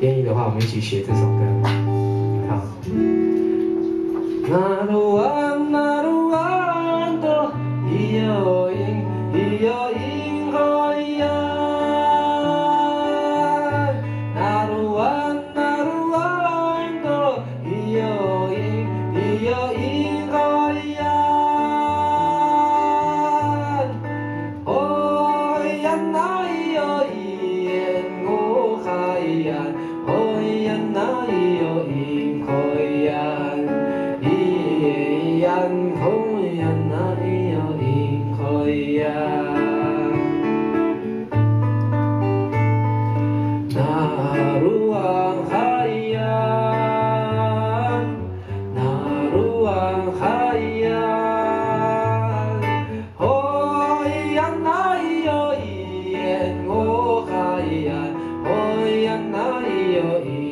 愿意的话，我们一起学这首歌。好。那鲁安那鲁安多，咿哟咿咿哟咿呵咿呀。那鲁安那鲁安多，咿哟咿咿哟咿呵咿呀。哦呀那咿哟咿耶我哈咿呀，哦呀那咿哟咿呵呀。yan khoi yan na iyo in khoi ya na ruang hayan na ruang hayan hoi yan na iyo in ngo hayan hoi yan na iyo in